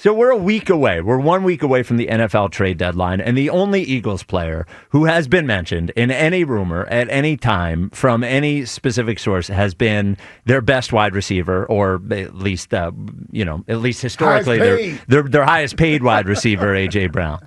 So we're a week away. We're 1 week away from the NFL trade deadline, and the only Eagles player who has been mentioned in any rumor at any time from any specific source has been their best wide receiver, or at least, at least historically, their highest paid wide receiver, A.J. Brown.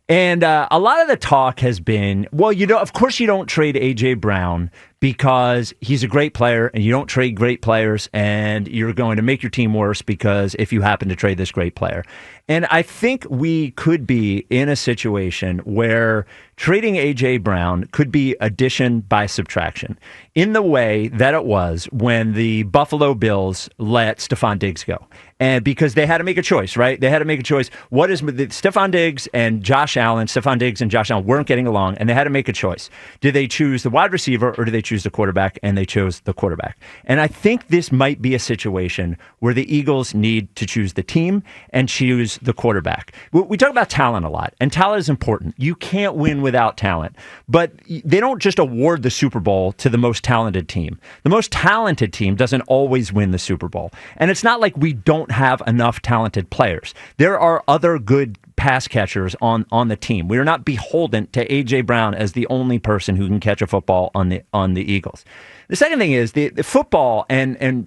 And a lot of the talk has been, well, of course you don't trade A.J. Brown because he's a great player, and you don't trade great players, and you're going to make your team worse because if you happen to trade this great player. And I think we could be in a situation where trading A.J. Brown could be addition by subtraction in the way that it was when the Buffalo Bills let Stefon Diggs go. And because they had to make a choice, right? They had to make a choice. What is Stefon Diggs and Josh Allen? Stefon Diggs and Josh Allen weren't getting along, and they had to make a choice. Did they choose the wide receiver or did they choose the quarterback? And they chose the quarterback. And I think this might be a situation where the Eagles need to choose the team and choose the quarterback. We talk about talent a lot, and talent is important. You can't win without talent, but they don't just award the Super Bowl to the most talented team. The most talented team doesn't always win the Super Bowl. And it's not like we don't have enough talented players. There are other good pass catchers on the team. We are not beholden to A.J. Brown as the only person who can catch a football on the Eagles. The second thing is the football, and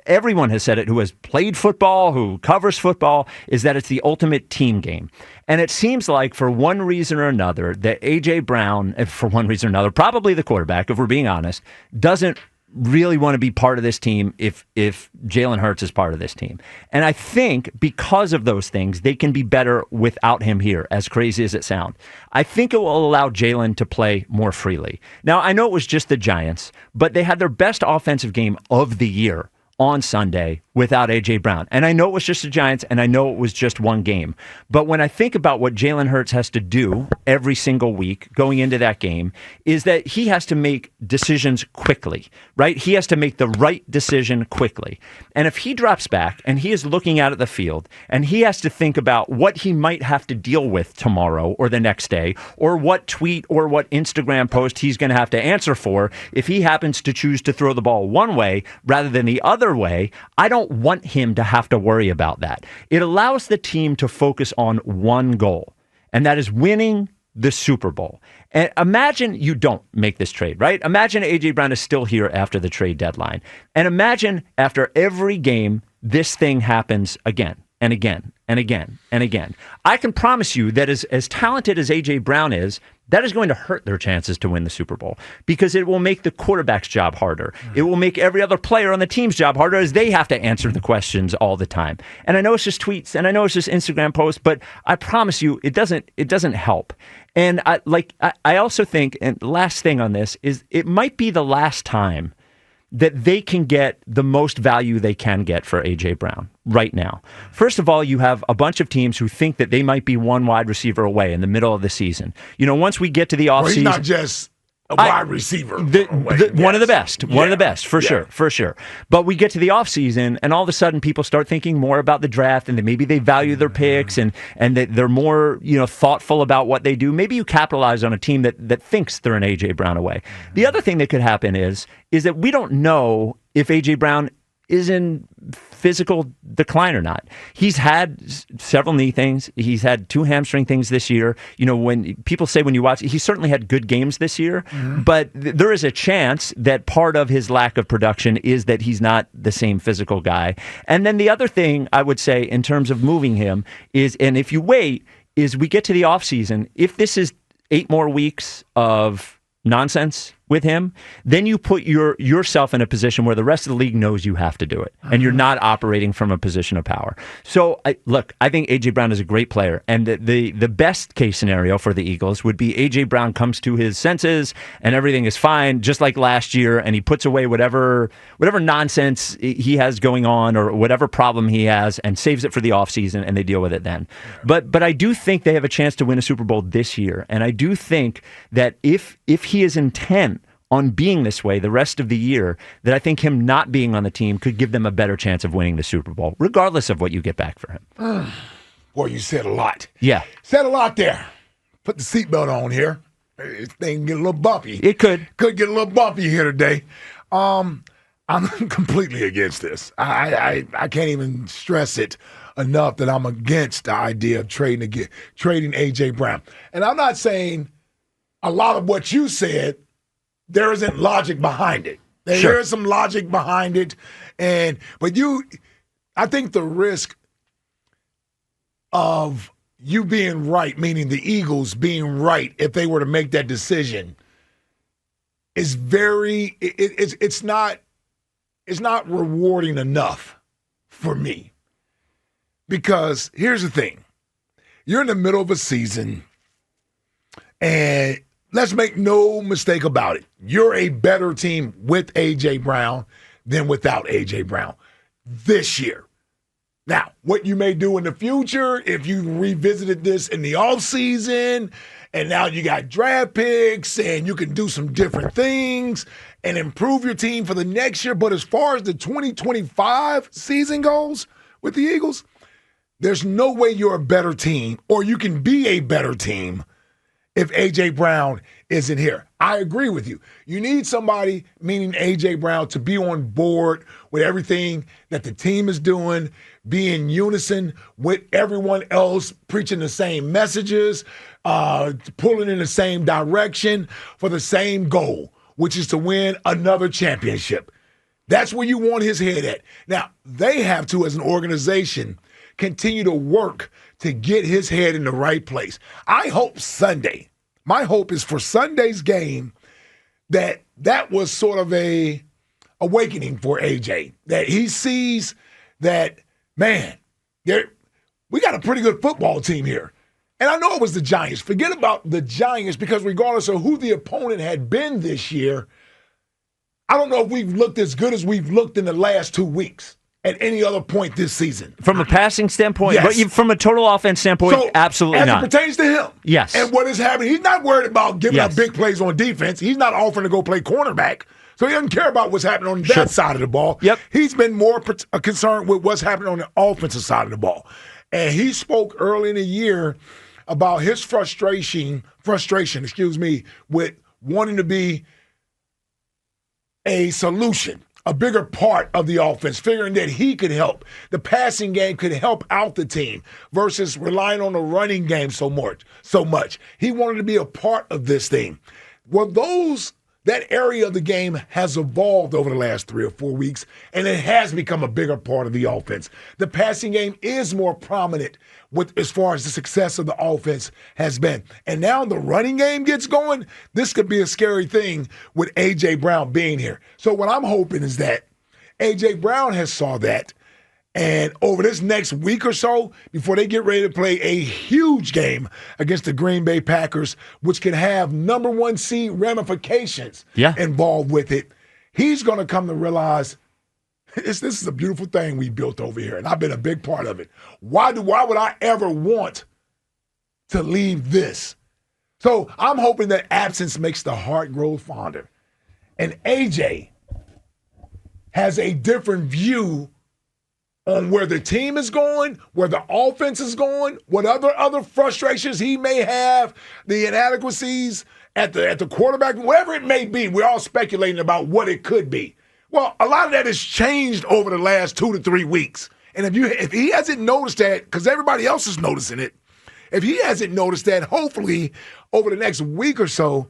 everyone has said it who has played football, who covers football, is that it's the ultimate team game. And it seems like for one reason or another that A.J. Brown, for one reason or another, probably the quarterback, if we're being honest, doesn't really want to be part of this team if Jalen Hurts is part of this team. And I think because of those things, they can be better without him here, as crazy as it sounds. I think it will allow Jalen to play more freely. Now, I know it was just the Giants, but they had their best offensive game of the year on Sunday without A.J. Brown. And I know it was just the Giants, and I know it was just one game. But when I think about what Jalen Hurts has to do every single week going into that game, is that he has to make decisions quickly, right? He has to make the right decision quickly. And if he drops back and he is looking out at the field and he has to think about what he might have to deal with tomorrow or the next day, or what tweet or what Instagram post he's going to have to answer for if he happens to choose to throw the ball one way rather than the other way, I don't want him to have to worry about that. It allows the team to focus on one goal, and that is winning the Super Bowl. And imagine you don't make this trade, right? Imagine A.J. Brown is still here after the trade deadline. And imagine after every game, this thing happens again and again and again and again. I can promise you that as talented as A.J. Brown is, that is going to hurt their chances to win the Super Bowl because it will make the quarterback's job harder. It will make every other player on the team's job harder as they have to answer the questions all the time. And I know it's just tweets and I know it's just Instagram posts, but I promise you it doesn't help. And I also think, and the last thing on this is it might be the last time that they can get the most value they can get for A.J. Brown right now. First of all, you have a bunch of teams who think that they might be one wide receiver away in the middle of the season. Once we get to the offseason... He's not just a wide receiver. One of the best. One of the best, for sure. But we get to the offseason, and all of a sudden people start thinking more about the draft, and that maybe they value their picks, and that they're more thoughtful about what they do. Maybe you capitalize on a team that thinks they're an A.J. Brown away. The other thing that could happen is that we don't know if A.J. Brown is in physical decline or not. He's had several knee things. He's had 2 hamstring things this year. When people say when you watch, he certainly had good games this year, but there is a chance that part of his lack of production is that he's not the same physical guy. And then the other thing I would say in terms of moving him is, and if you wait, is we get to the offseason, if this is 8 more weeks of nonsense with him, then you put yourself in a position where the rest of the league knows you have to do it, and you're not operating from a position of power. So, I think A.J. Brown is a great player, and the best case scenario for the Eagles would be A.J. Brown comes to his senses, and everything is fine, just like last year, and he puts away whatever nonsense he has going on or whatever problem he has, and saves it for the offseason, and they deal with it then. But I do think they have a chance to win a Super Bowl this year, and I do think that if he is intent on being this way the rest of the year, that I think him not being on the team could give them a better chance of winning the Super Bowl, regardless of what you get back for him. Boy, you said a lot. Yeah. Said a lot there. Put the seatbelt on here. This thing get a little bumpy. It could. Could get a little bumpy here today. I'm completely against this. I can't even stress it enough that I'm against the idea of trading A.J. Brown. And I'm not saying a lot of what you said, there isn't logic behind it. There is some logic behind it. But I think the risk of you being right, meaning the Eagles being right if they were to make that decision, is it's not rewarding enough for me. Because here's the thing. You're in the middle of a season, and let's make no mistake about it. You're a better team with A.J. Brown than without A.J. Brown this year. Now, what you may do in the future, if you revisited this in the offseason, and now you got draft picks, and you can do some different things and improve your team for the next year. But as far as the 2025 season goes with the Eagles, there's no way you're a better team, or you can be a better team, if A.J. Brown isn't here. I agree with you. You need somebody, meaning A.J. Brown, to be on board with everything that the team is doing, be in unison with everyone else, preaching the same messages, pulling in the same direction for the same goal, which is to win another championship. That's where you want his head at. Now, they have to, as an organization, continue to work to get his head in the right place. I hope Sunday, my hope is for Sunday's game that was sort of a awakening for AJ, that he sees that, man, we got a pretty good football team here. And I know it was the Giants. Forget about the Giants, because regardless of who the opponent had been this year, I don't know if we've looked as good as we've looked in the last 2 weeks at any other point this season. From a passing standpoint, yes. But from a total offense standpoint, so, absolutely not. As it pertains to him. Yes. And what is happening, he's not worried about giving up big plays on defense. He's not offering to go play cornerback. So he doesn't care about what's happening on that side of the ball. Yep. He's been more concerned with what's happening on the offensive side of the ball. And he spoke early in the year about his frustration, with wanting to be a solution, a bigger part of the offense, figuring that he could help. The passing game could help out the team versus relying on the running game so much. He wanted to be a part of this thing. Well, that area of the game has evolved over the last 3 or 4 weeks, and it has become a bigger part of the offense. The passing game is more prominent as far as the success of the offense has been. And now the running game gets going. This could be a scary thing with A.J. Brown being here. So what I'm hoping is that A.J. Brown has saw that, and over this next week or so, before they get ready to play a huge game against the Green Bay Packers, which can have number 1 seed ramifications involved with it, he's going to come to realize this is a beautiful thing we built over here, and I've been a big part of it. Why would I ever want to leave this? So I'm hoping that absence makes the heart grow fonder. And A.J. has a different view on where the team is going, where the offense is going, what other frustrations he may have, the inadequacies at the quarterback, whatever it may be. We're all speculating about what it could be. Well, a lot of that has changed over the last 2 to 3 weeks. And if he hasn't noticed that, because everybody else is noticing it, if he hasn't noticed that, hopefully over the next week or so,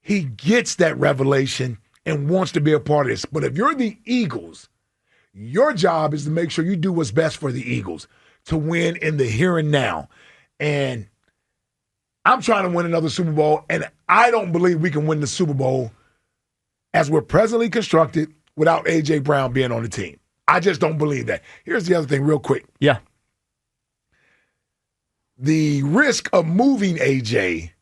he gets that revelation and wants to be a part of this. But if you're the Eagles, your job is to make sure you do what's best for the Eagles to win in the here and now. And I'm trying to win another Super Bowl, and I don't believe we can win the Super Bowl as we're presently constructed without A.J. Brown being on the team. I just don't believe that. Here's the other thing real quick. Yeah. The risk of moving A.J.,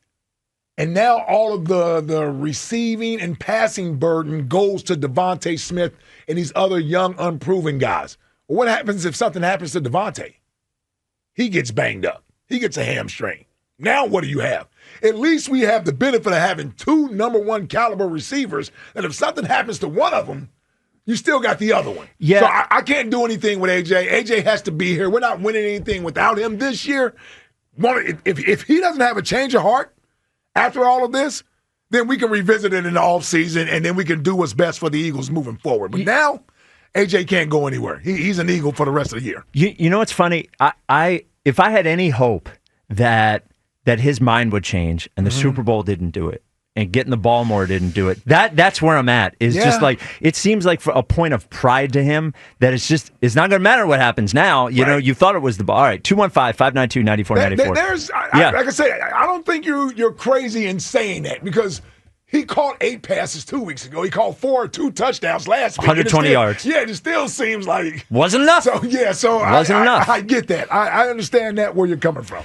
and now all of the receiving and passing burden goes to Devontae Smith and these other young, unproven guys. Well, what happens if something happens to Devontae? He gets banged up. He gets a hamstring. Now what do you have? At least we have the benefit of having 2 number 1 caliber receivers, and if something happens to one of them, you still got the other one. Yeah. So I can't do anything with A.J. A.J. has to be here. We're not winning anything without him this year. If he doesn't have a change of heart after all of this, then we can revisit it in the offseason, and then we can do what's best for the Eagles moving forward. But now, AJ can't go anywhere. He's an Eagle for the rest of the year. You know what's funny? If I had any hope that his mind would change and the Super Bowl didn't do it, and getting the ball more didn't do it. That's where I'm at. Is just like, it seems like for a point of pride to him that it's not going to matter what happens now. You know, you thought it was the ball. All right, 215-592-9494. There's, like I said, I don't think you're crazy in saying that because he caught 8 passes 2 weeks ago. He caught 2 touchdowns last week. 120 yards. Yeah, it still seems like wasn't enough. So wasn't enough. I get that. I understand that where you're coming from.